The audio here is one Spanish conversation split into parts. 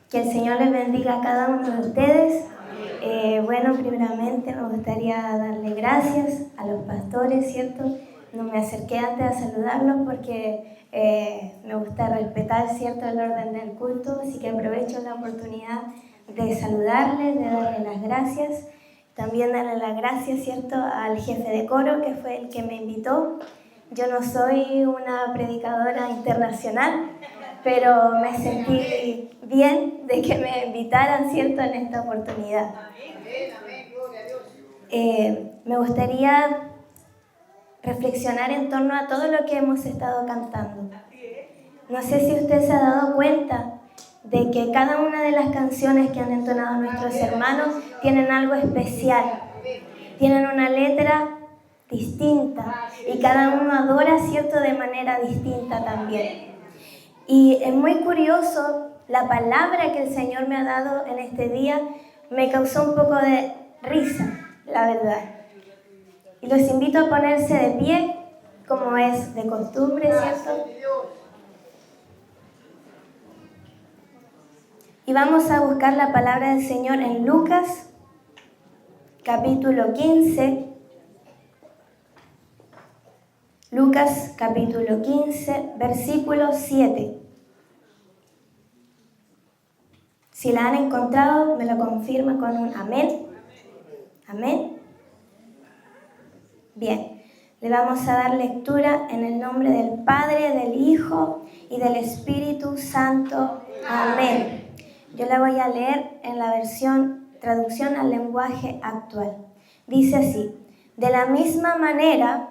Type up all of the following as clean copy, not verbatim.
Que el Señor les bendiga a cada uno de ustedes. Bueno, primeramente me gustaría darle gracias a los pastores, ¿cierto? No me acerqué antes a saludarlos porque me gusta respetar, ¿cierto?, el orden del culto, así que aprovecho la oportunidad de saludarles, de darle las gracias. También darle las gracias, ¿cierto?, al jefe de coro, que fue el que me invitó. Yo no soy una predicadora internacional, pero me sentí bien de que me invitaran, ¿cierto?, en esta oportunidad. Me gustaría reflexionar en torno a todo lo que hemos estado cantando. No sé si usted se ha dado cuenta de que cada una de las canciones que han entonado nuestros hermanos tienen algo especial, tienen una letra distinta y cada uno adora, ¿cierto?, de manera distinta también. Y es muy curioso, la palabra que el Señor me ha dado en este día me causó un poco de risa, la verdad. Y los invito a ponerse de pie, como es de costumbre, ¿cierto? Y vamos a buscar la palabra del Señor en Lucas, capítulo 15. Lucas, capítulo 15, versículo 7. Si la han encontrado, me lo confirma con un amén. Amén. Bien, le vamos a dar lectura en el nombre del Padre, del Hijo y del Espíritu Santo. Amén. Yo la voy a leer en la versión traducción al lenguaje actual. Dice así: de la misma manera,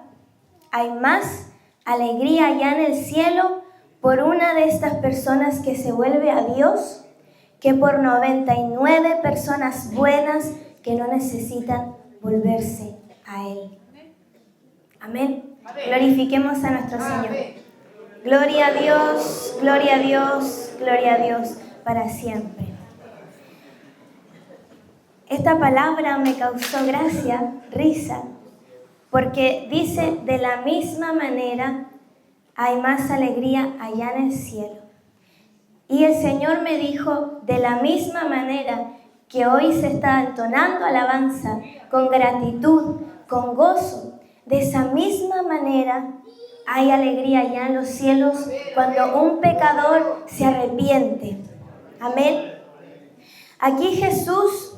hay más alegría allá en el cielo por una de estas personas que se vuelve a Dios que por 99 personas buenas que no necesitan volverse a Él. Amén. Glorifiquemos a nuestro Señor. Gloria a Dios, gloria a Dios, gloria a Dios para siempre. Esta palabra me causó gracia, risa, porque dice: de la misma manera hay más alegría allá en el cielo. Y el Señor me dijo: de la misma manera que hoy se está entonando alabanza con gratitud, con gozo, de esa misma manera hay alegría allá en los cielos cuando un pecador se arrepiente. Amén. Aquí Jesús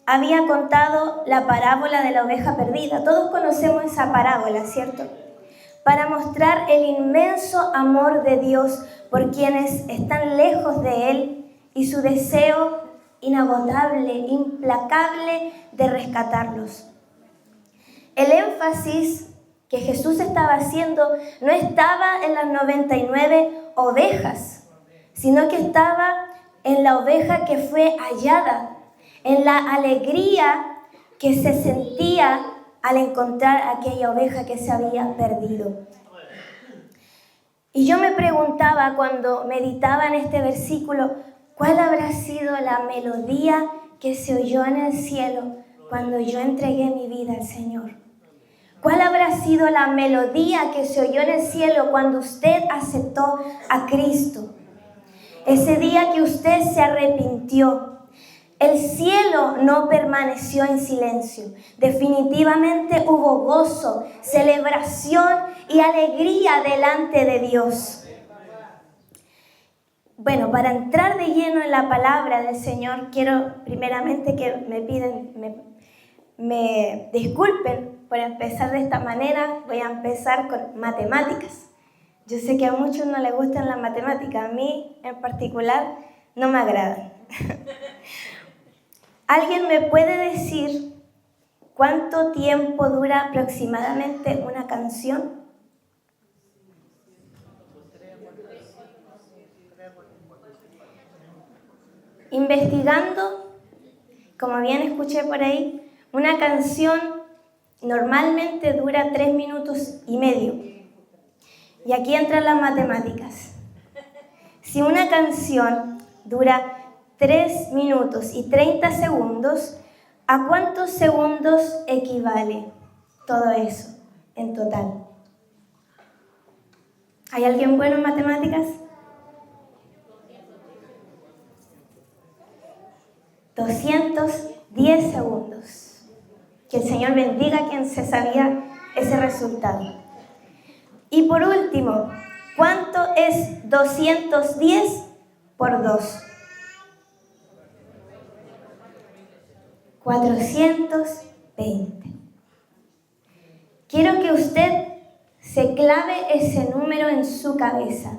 había contado la parábola de la oveja perdida. Todos conocemos esa parábola, ¿cierto? Para mostrar el inmenso amor de Dios por quienes están lejos de Él y su deseo inagotable, implacable de rescatarlos. El énfasis que Jesús estaba haciendo no estaba en las 99 ovejas, sino que estaba en la oveja que fue hallada, en la alegría que se sentía al encontrar aquella oveja que se había perdido. Y yo me preguntaba cuando meditaba en este versículo, ¿cuál habrá sido la melodía que se oyó en el cielo cuando yo entregué mi vida al Señor? ¿Cuál habrá sido la melodía que se oyó en el cielo cuando usted aceptó a Cristo? Ese día que usted se arrepintió. El cielo no permaneció en silencio. Definitivamente hubo gozo, celebración y alegría delante de Dios. Bueno, para entrar de lleno en la palabra del Señor, quiero primeramente que me disculpen por empezar de esta manera. Voy a empezar con matemáticas. Yo sé que a muchos no les gustan las matemáticas, a mí en particular no me agradan. ¿Alguien me puede decir cuánto tiempo dura aproximadamente una canción? Investigando, como bien escuché por ahí, una canción normalmente dura 3 minutos y medio. Y aquí entran las matemáticas. Si una canción dura 3 minutos y 30 segundos, ¿a cuántos segundos equivale todo eso en total? ¿Hay alguien bueno en matemáticas? 210 segundos. Que el Señor bendiga a quien se sabía ese resultado. Y por último, ¿cuánto es 210 por 2? 420. Quiero que usted se clave ese número en su cabeza,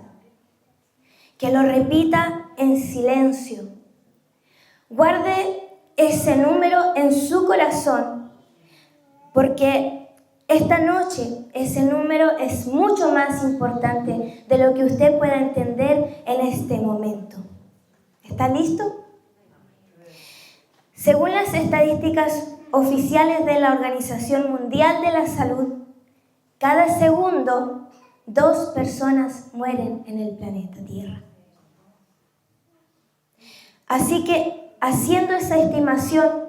que lo repita en silencio. Guarde ese número en su corazón, porque esta noche ese número es mucho más importante de lo que usted pueda entender en este momento. ¿Está listo? Según las estadísticas oficiales de la Organización Mundial de la Salud, cada segundo 2 personas mueren en el planeta Tierra. Así que, haciendo esa estimación,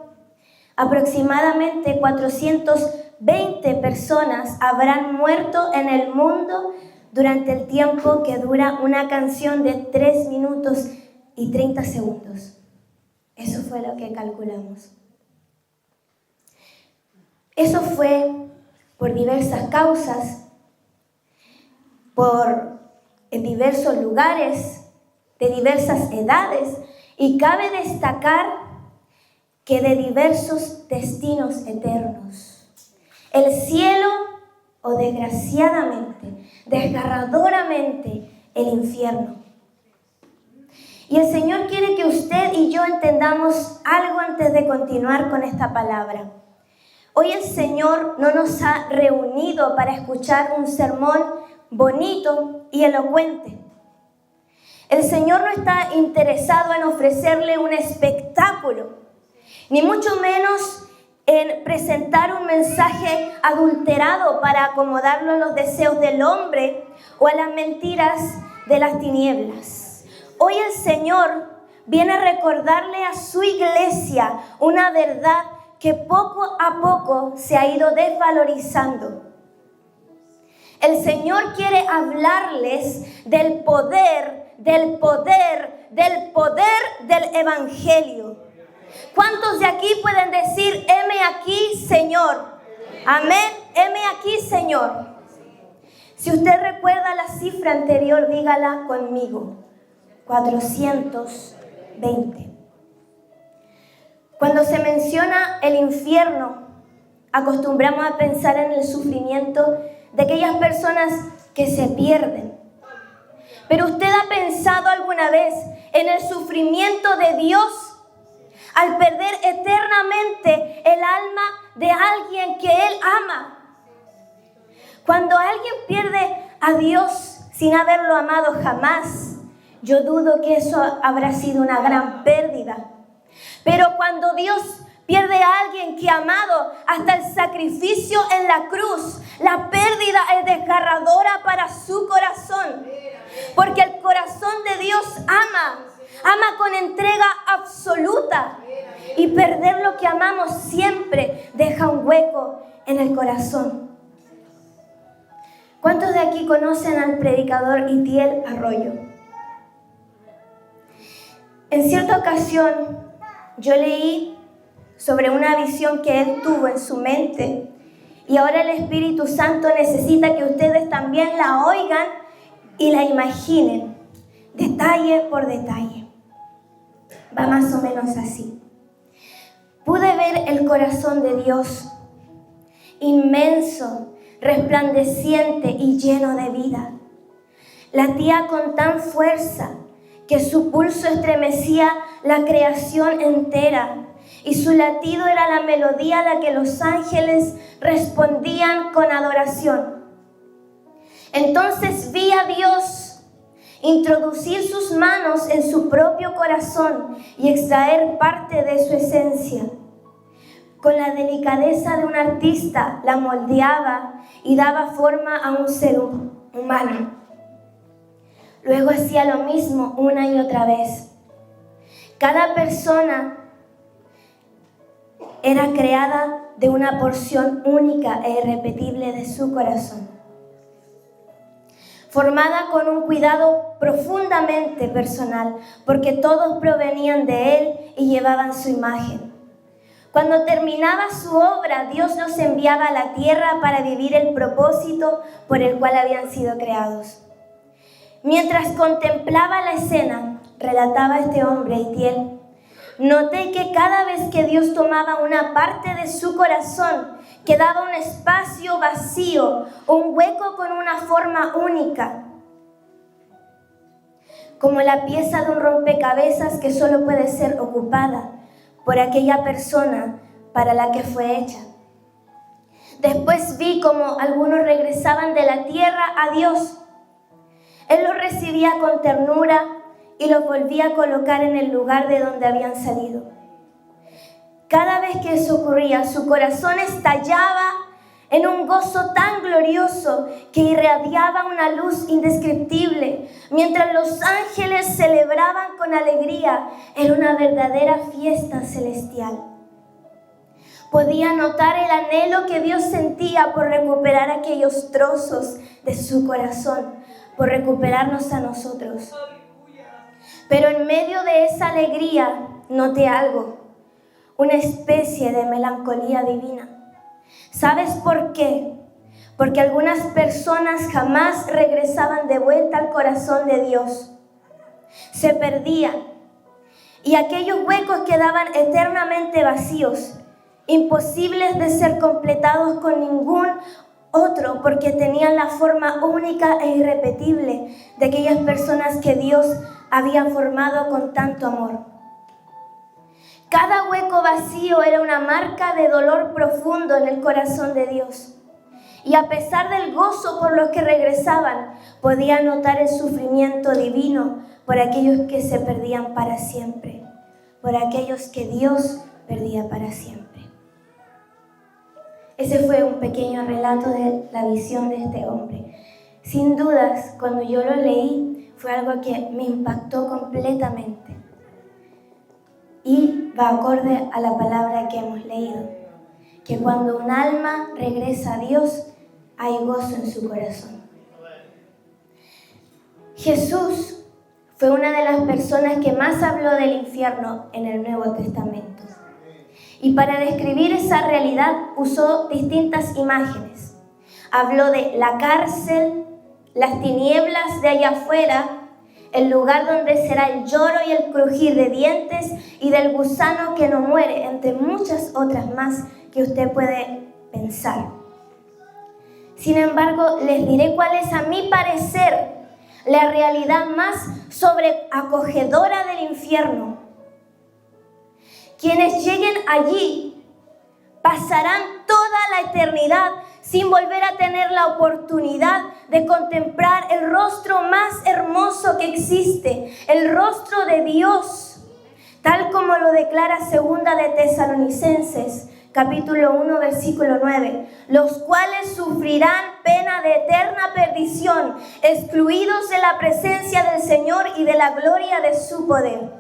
aproximadamente 420 personas habrán muerto en el mundo durante el tiempo que dura una canción de 3 minutos y 30 segundos. Eso fue lo que calculamos. Eso fue por diversas causas, en diversos lugares, de diversas edades, y cabe destacar que de diversos destinos eternos. El cielo, o desgraciadamente, desgarradoramente, el infierno. Y el Señor quiere que usted y yo entendamos algo antes de continuar con esta palabra. Hoy el Señor no nos ha reunido para escuchar un sermón bonito y elocuente. El Señor no está interesado en ofrecerle un espectáculo, ni mucho menos en presentar un mensaje adulterado para acomodarlo a los deseos del hombre o a las mentiras de las tinieblas. Hoy el Señor viene a recordarle a su iglesia una verdad que poco a poco se ha ido desvalorizando. El Señor quiere hablarles del poder del Evangelio. ¿Cuántos de aquí pueden decir, heme aquí, Señor? Amén, heme aquí, Señor. Si usted recuerda la cifra anterior, dígala conmigo. 420. Cuando se menciona el infierno, acostumbramos a pensar en el sufrimiento de aquellas personas que se pierden. Pero ¿usted ha pensado alguna vez en el sufrimiento de Dios al perder eternamente el alma de alguien que Él ama? Cuando alguien pierde a Dios sin haberlo amado jamás, yo dudo que eso habrá sido una gran pérdida. Pero cuando Dios pierde a alguien que ha amado hasta el sacrificio en la cruz, la pérdida es desgarradora para su corazón. Porque el corazón de Dios ama con entrega absoluta. Y perder lo que amamos siempre deja un hueco en el corazón. ¿Cuántos de aquí conocen al predicador Itiel Arroyo? En cierta ocasión yo leí sobre una visión que él tuvo en su mente, y ahora el Espíritu Santo necesita que ustedes también la oigan y la imaginen, detalle por detalle. Va más o menos así. Pude ver el corazón de Dios, inmenso, resplandeciente y lleno de vida. Latía con tan fuerza que su pulso estremecía la creación entera, y su latido era la melodía a la que los ángeles respondían con adoración. Entonces vi a Dios introducir sus manos en su propio corazón y extraer parte de su esencia. Con la delicadeza de un artista la moldeaba y daba forma a un ser humano. Luego hacía lo mismo una y otra vez. Cada persona era creada de una porción única e irrepetible de su corazón. formada con un cuidado profundamente personal, porque todos provenían de Él y llevaban su imagen. Cuando terminaba su obra, Dios los enviaba a la tierra para vivir el propósito por el cual habían sido creados. Mientras contemplaba la escena, relataba este hombre Itiel, noté que cada vez que Dios tomaba una parte de su corazón, quedaba un espacio vacío, un hueco con una forma única, como la pieza de un rompecabezas que solo puede ser ocupada por aquella persona para la que fue hecha. Después vi como algunos regresaban de la tierra a Dios. Él los recibía con ternura y los volvía a colocar en el lugar de donde habían salido. Cada vez que eso ocurría, su corazón estallaba en un gozo tan glorioso que irradiaba una luz indescriptible. Mientras los ángeles celebraban con alegría, era una verdadera fiesta celestial. Podía notar el anhelo que Dios sentía por recuperar aquellos trozos de su corazón, por recuperarnos a nosotros. Pero en medio de esa alegría noté algo, una especie de melancolía divina. ¿Sabes por qué? Porque algunas personas jamás regresaban de vuelta al corazón de Dios. Se perdían y aquellos huecos quedaban eternamente vacíos, imposibles de ser completados con ningún otro, porque tenían la forma única e irrepetible de aquellas personas que Dios había formado con tanto amor. Cada hueco vacío era una marca de dolor profundo en el corazón de Dios. Y a pesar del gozo por los que regresaban, podía notar el sufrimiento divino por aquellos que se perdían para siempre, por aquellos que Dios perdía para siempre. Ese fue un pequeño relato de la visión de este hombre. Sin dudas, cuando yo lo leí, fue algo que me impactó completamente. Y va acorde a la palabra que hemos leído, que cuando un alma regresa a Dios, hay gozo en su corazón. Jesús fue una de las personas que más habló del infierno en el Nuevo Testamento. Y para describir esa realidad usó distintas imágenes. Habló de la cárcel, las tinieblas de allá afuera, el lugar donde será el lloro y el crujir de dientes y del gusano que no muere, entre muchas otras más que usted puede pensar. Sin embargo, les diré cuál es, a mi parecer, la realidad más sobreacogedora del infierno. Quienes lleguen allí pasarán toda la eternidad sin volver a tener la oportunidad de contemplar el rostro más hermoso que existe, el rostro de Dios, tal como lo declara 2 de Tesalonicenses, capítulo 1, versículo 9, los cuales sufrirán pena de eterna perdición, excluidos de la presencia del Señor y de la gloria de su poder.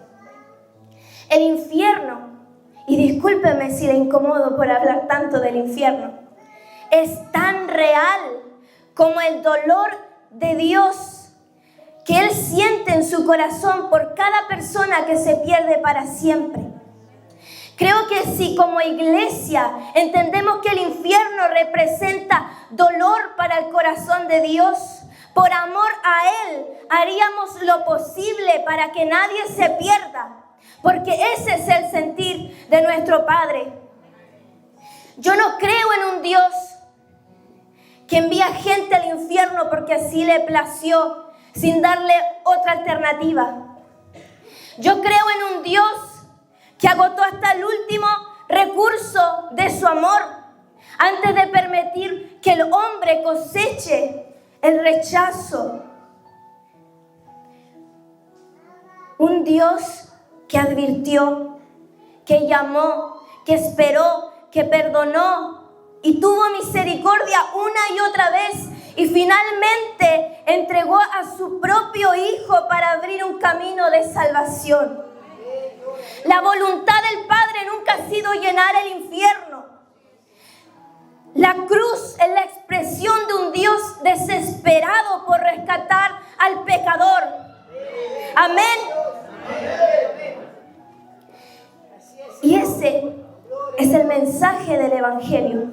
El infierno, y discúlpeme si le incomodo por hablar tanto del infierno, es tan real como el dolor de Dios que Él siente en su corazón por cada persona que se pierde para siempre. Creo que si como iglesia entendemos que el infierno representa dolor para el corazón de Dios, por amor a Él haríamos lo posible para que nadie se pierda, porque ese es el sentir de nuestro Padre. Yo no creo en un Dios que envía gente al infierno porque así le plació, sin darle otra alternativa. Yo creo en un Dios que agotó hasta el último recurso de su amor antes de permitir que el hombre coseche el rechazo. Un Dios que advirtió, que llamó, que esperó, que perdonó y tuvo misericordia una y otra vez, y finalmente entregó a su propio Hijo para abrir un camino de salvación. La voluntad del Padre nunca ha sido llenar el infierno. La cruz es la expresión de un Dios desesperado por rescatar Amén. Y ese es el mensaje del Evangelio.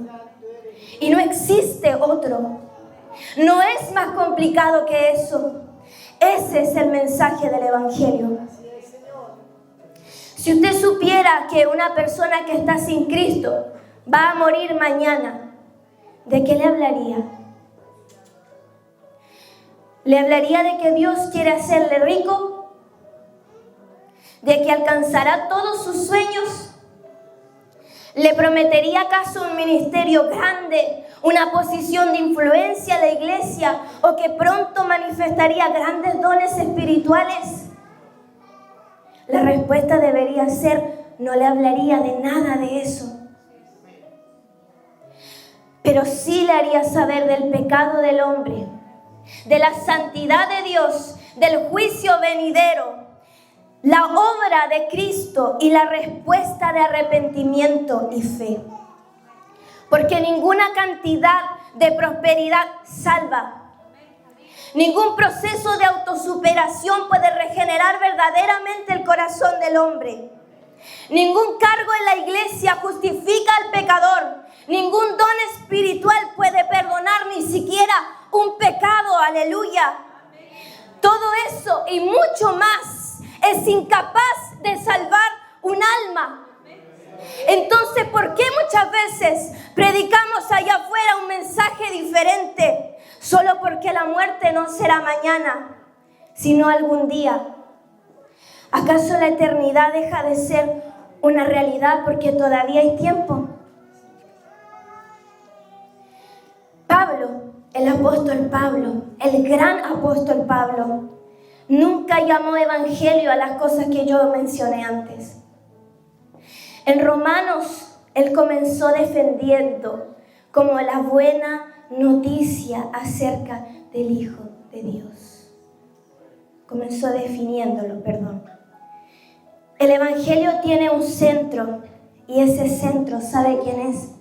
Y no existe otro. No es más complicado que eso. Ese es el mensaje del Evangelio. Si usted supiera que una persona que está sin Cristo va a morir mañana, ¿de qué le hablaría? ¿Le hablaría de que Dios quiere hacerle rico? ¿De que alcanzará todos sus sueños? ¿Le prometería acaso un ministerio grande, una posición de influencia en la iglesia o que pronto manifestaría grandes dones espirituales? La respuesta debería ser: no le hablaría de nada de eso. Pero sí le haría saber del pecado del hombre, de la santidad de Dios, del juicio venidero, la obra de Cristo y la respuesta de arrepentimiento y fe. Porque ninguna cantidad de prosperidad salva. Ningún proceso de autosuperación puede regenerar verdaderamente el corazón del hombre. Ningún cargo en la iglesia justifica al pecador. Ningún don espiritual puede perdonar ni siquiera un pecado. Aleluya. Todo eso y mucho más es incapaz de salvar un alma. Entonces, ¿por qué muchas veces predicamos allá afuera un mensaje diferente? Solo porque la muerte no será mañana, sino algún día. ¿Acaso la eternidad deja de ser una realidad porque todavía hay tiempo? Pablo, el apóstol Pablo, el gran apóstol Pablo, nunca llamó evangelio a las cosas que yo mencioné antes. En Romanos, él comenzó defendiendo como la buena noticia acerca del Hijo de Dios. Comenzó definiéndolo, El evangelio tiene un centro y ese centro, ¿sabe quién es?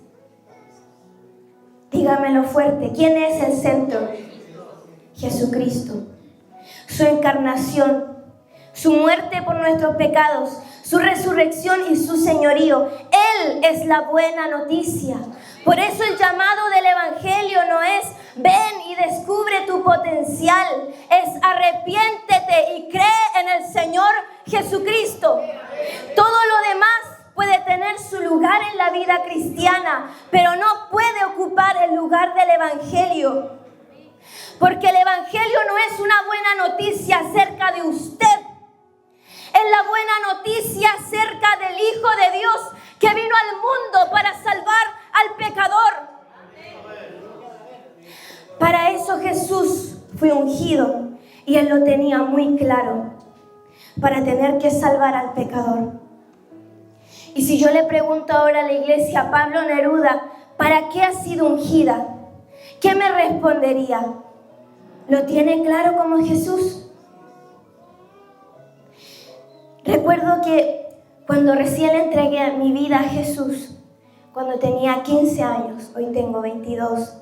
Dígamelo fuerte, ¿quién es el centro? Jesucristo. Su encarnación, su muerte por nuestros pecados, su resurrección y su señorío. Él es la buena noticia. Por eso el llamado del evangelio no es ven y descubre tu potencial, es arrepiéntete y cree en el Señor Jesucristo. Todo lo demás puede tener su lugar en la vida cristiana, pero no puede ocupar el lugar del evangelio. Porque el evangelio no es una buena noticia acerca de usted. Es la buena noticia acerca del Hijo de Dios que vino al mundo para salvar al pecador. Para eso Jesús fue ungido y Él lo tenía muy claro, para tener que salvar al pecador. Y si yo le pregunto ahora a la iglesia, Pablo Neruda, ¿para qué ha sido ungida? ¿Qué me respondería? ¿Lo tiene claro como Jesús? Recuerdo que cuando recién le entregué mi vida a Jesús, cuando tenía 15 años, hoy tengo 22,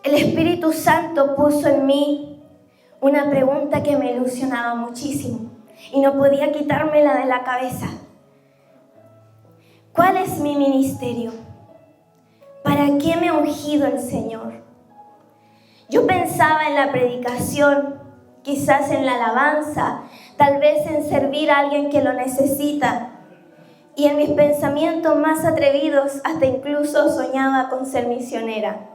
el Espíritu Santo puso en mí una pregunta que me ilusionaba muchísimo y no podía quitármela de la cabeza. ¿Cuál es mi ministerio? ¿Para qué me ha ungido el Señor? Yo pensaba en la predicación, quizás en la alabanza, tal vez en servir a alguien que lo necesita. Y en mis pensamientos más atrevidos, hasta incluso soñaba con ser misionera.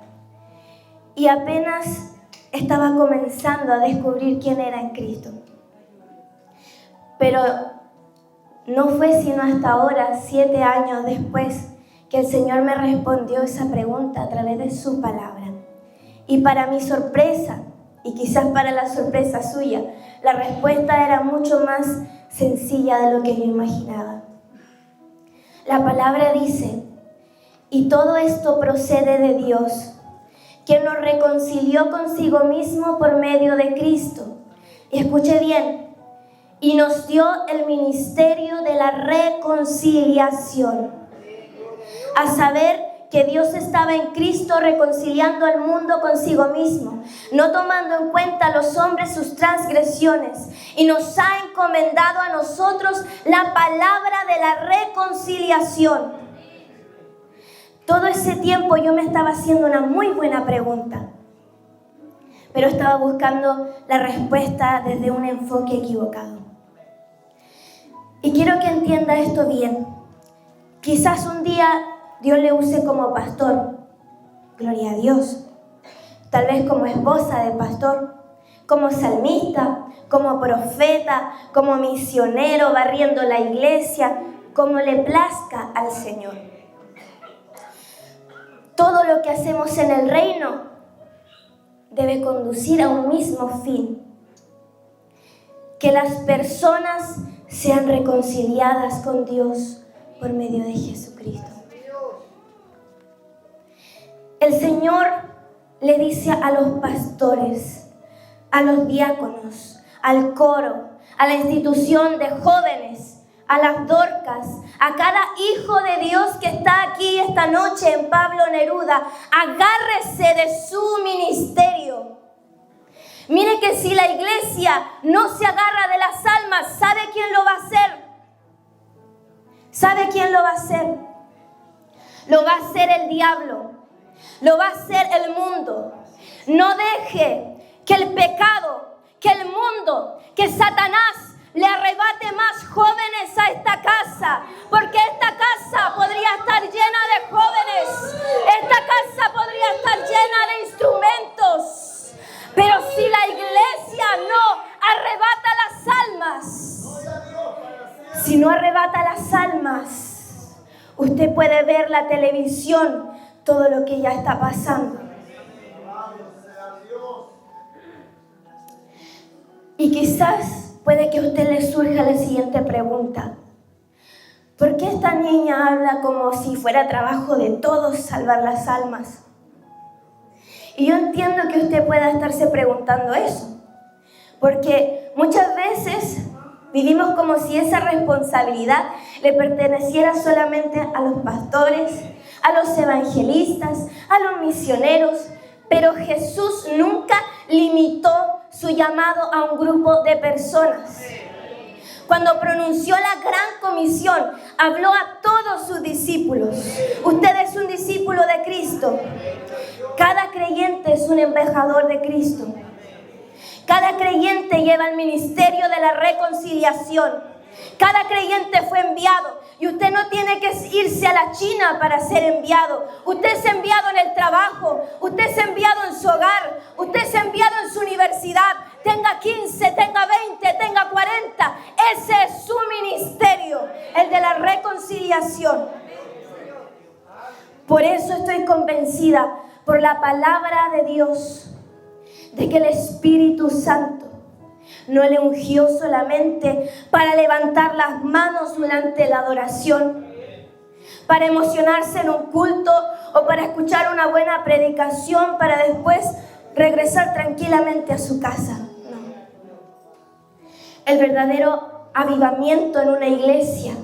Y apenas estaba comenzando a descubrir quién era en Cristo. Pero no fue sino hasta ahora, 7 años después, que el Señor me respondió esa pregunta a través de su palabra. Y para mi sorpresa, y quizás para la sorpresa suya, la respuesta era mucho más sencilla de lo que yo imaginaba. La palabra dice, y todo esto procede de Dios, quien nos reconcilió consigo mismo por medio de Cristo. Y escuche bien, y nos dio el ministerio de la reconciliación. A saber, que Dios estaba en Cristo reconciliando al mundo consigo mismo, no tomando en cuenta a los hombres sus transgresiones, y nos ha encomendado a nosotros la palabra de la reconciliación. Todo ese tiempo yo me estaba haciendo una muy buena pregunta, pero estaba buscando la respuesta desde un enfoque equivocado. Y quiero que entienda esto bien. Quizás un día Dios le use como pastor, gloria a Dios, tal vez como esposa de pastor, como salmista, como profeta, como misionero barriendo la iglesia, como le plazca al Señor. Todo lo que hacemos en el reino debe conducir a un mismo fin: que las personas sean reconciliadas con Dios por medio de Jesucristo. El Señor le dice a los pastores, a los diáconos, al coro, a la institución de jóvenes, a las Dorcas, a cada hijo de Dios que está aquí esta noche en Pablo Neruda: agárrese de su ministerio. Mire que si la iglesia no se agarra de las almas, ¿sabe quién lo va a hacer? ¿Sabe quién lo va a hacer? Lo va a hacer el diablo, lo va a hacer el mundo. No deje que el pecado, que el mundo, que Satanás le arrebate más jóvenes a esta casa, porque esta casa podría estar llena de jóvenes, esta casa podría estar llena de instrumentos, pero si la iglesia no arrebata las almas, si no arrebata las almas, usted puede ver la televisión, todo lo que ya está pasando. Y quizás puede que a usted le surja la siguiente pregunta: ¿por qué esta niña habla como si fuera trabajo de todos salvar las almas? Y yo entiendo que usted pueda estarse preguntando eso, porque muchas veces vivimos como si esa responsabilidad le perteneciera solamente a los pastores, a los evangelistas, a los misioneros, pero Jesús nunca limitó su llamado a un grupo de personas. Cuando pronunció la gran comisión, habló a todos sus discípulos. Usted es un discípulo de Cristo. Cada creyente es un embajador de Cristo. Cada creyente lleva el ministerio de la reconciliación. Cada creyente fue enviado. Y usted no tiene que irse a la China para ser enviado. Usted es enviado en el trabajo. Usted es enviado en su hogar. Usted es enviado en su universidad. Tenga 15, tenga 20, tenga 40. Ese es su ministerio, el de la reconciliación. Por eso estoy convencida, por la palabra de Dios, de que el Espíritu Santo no le ungió solamente para levantar las manos durante la adoración, para emocionarse en un culto o para escuchar una buena predicación para después regresar tranquilamente a su casa. No. El verdadero avivamiento en una iglesia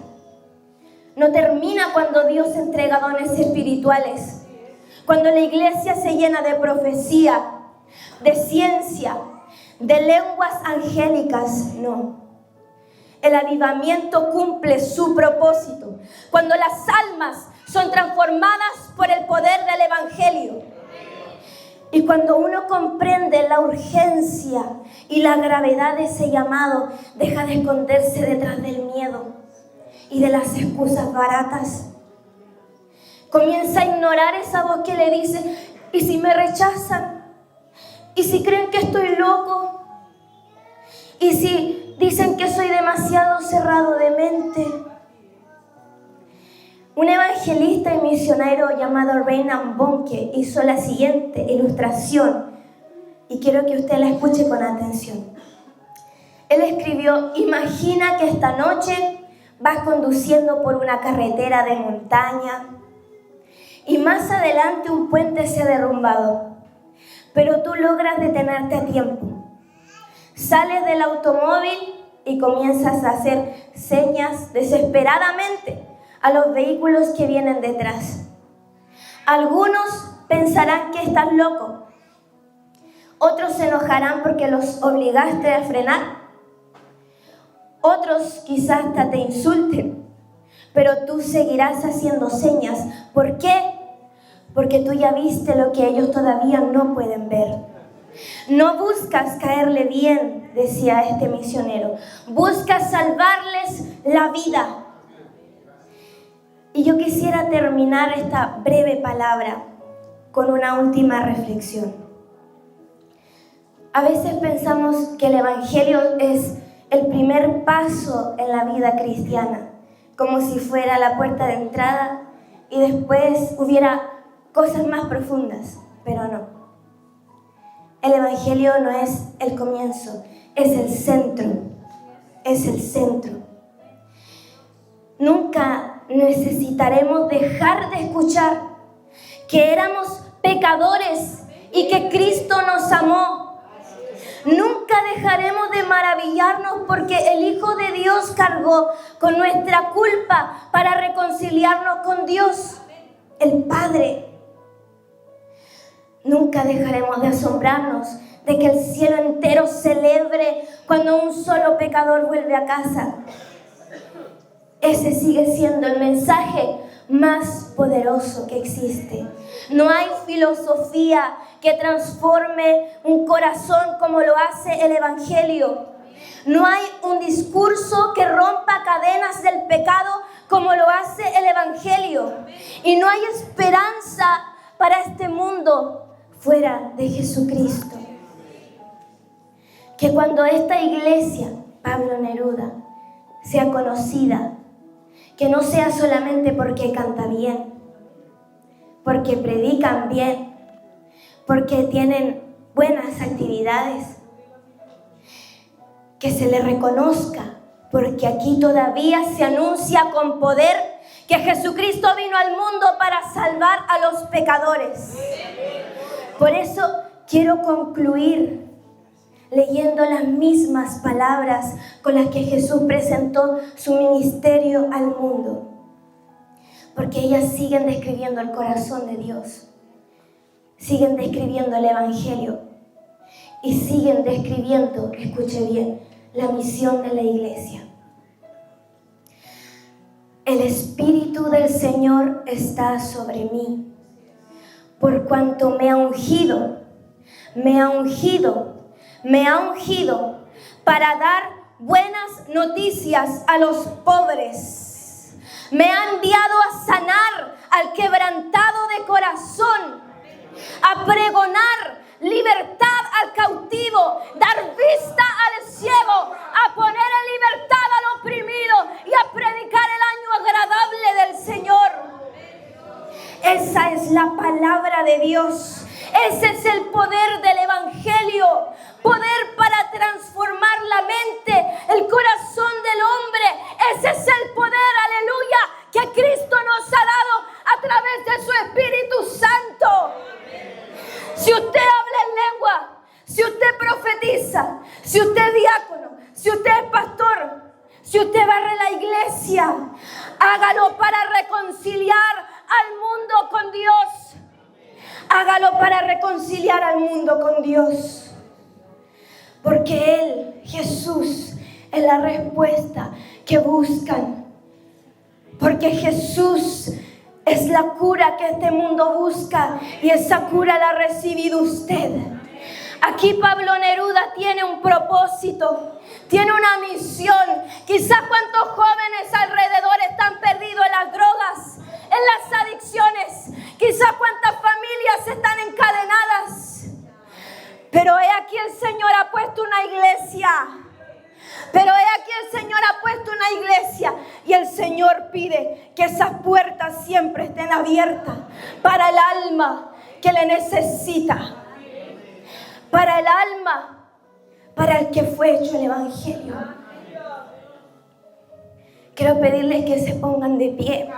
no termina cuando Dios entrega dones espirituales, cuando la iglesia se llena de profecía, de ciencia, de lenguas angélicas. No. El avivamiento cumple su propósito cuando las almas son transformadas por el poder del evangelio. Y cuando uno comprende la urgencia y la gravedad de ese llamado, deja de esconderse detrás del miedo y de las excusas baratas. Comienza a ignorar esa voz que le dice: ¿y si me rechazan? ¿Y si creen que estoy loco? ¿Y si dicen que soy demasiado cerrado de mente? Un evangelista y misionero llamado Reinhard Bonnke hizo la siguiente ilustración y quiero que usted la escuche con atención. Él escribió: imagina que esta noche vas conduciendo por una carretera de montaña y más adelante un puente se ha derrumbado, pero tú logras detenerte a tiempo. Sales del automóvil y comienzas a hacer señas desesperadamente a los vehículos que vienen detrás. Algunos pensarán que estás loco. Otros se enojarán porque los obligaste a frenar. Otros quizás hasta te insulten, pero tú seguirás haciendo señas. ¿Por qué? Porque tú ya viste lo que ellos todavía no pueden ver. No buscas caerle bien, decía este misionero. Buscas salvarles la vida. Y yo quisiera terminar esta breve palabra con una última reflexión. A veces pensamos que el Evangelio es el primer paso en la vida cristiana, como si fuera la puerta de entrada y después hubiera cosas más profundas, pero no. El Evangelio no es el comienzo, es el centro, es el centro. Nunca necesitaremos dejar de escuchar que éramos pecadores y que Cristo nos amó. Nunca dejaremos de maravillarnos porque el Hijo de Dios cargó con nuestra culpa para reconciliarnos con Dios, el Padre. Nunca dejaremos de asombrarnos de que el cielo entero celebre cuando un solo pecador vuelve a casa. Ese sigue siendo el mensaje más poderoso que existe. No hay filosofía que transforme un corazón como lo hace el Evangelio. No hay un discurso que rompa cadenas del pecado como lo hace el Evangelio. Y no hay esperanza para este mundo fuera de Jesucristo. Que cuando esta iglesia, Pablo Neruda, sea conocida, que no sea solamente porque canta bien, porque predican bien, porque tienen buenas actividades, que se le reconozca, porque aquí todavía se anuncia con poder que Jesucristo vino al mundo para salvar a los pecadores. Por eso quiero concluir leyendo las mismas palabras con las que Jesús presentó su ministerio al mundo, porque ellas siguen describiendo el corazón de Dios, siguen describiendo el Evangelio y siguen describiendo, escuche bien, la misión de la iglesia. El Espíritu del Señor está sobre mí, por cuanto me ha ungido para dar buenas noticias a los pobres. Me ha enviado a sanar al quebrantado de corazón, a pregonar libertad al cautivo, dar vista al ciego, a poner en libertad al oprimido y a predicar el año agradable del Señor. Esa es la palabra de Dios. Ese es el poder del Evangelio, poder para transformar la mente, el corazón del hombre. Ese es el poder, aleluya, que Cristo nos ha dado a través de su Espíritu Santo. Si usted habla en lengua, si usted profetiza, si usted es diácono, si usted es pastor, si usted barre la iglesia, hágalo para reconciliar al mundo con Dios. Hágalo para reconciliar al mundo con Dios. Porque Él, Jesús, es la respuesta que buscan. Porque Jesús es la cura que este mundo busca. Y esa cura la ha recibido usted. Aquí Pablo Neruda tiene un propósito. Tiene una misión. Quizás cuántos jóvenes alrededor están perdidos en las drogas, en las adicciones. Quizás cuántas familias están encadenadas. Pero he aquí el Señor ha puesto una iglesia. Pero he aquí el Señor ha puesto una iglesia. Y el Señor pide que esas puertas siempre estén abiertas para el alma que le necesita. Para el alma, para el que fue hecho el Evangelio. Quiero pedirles que se pongan de pie.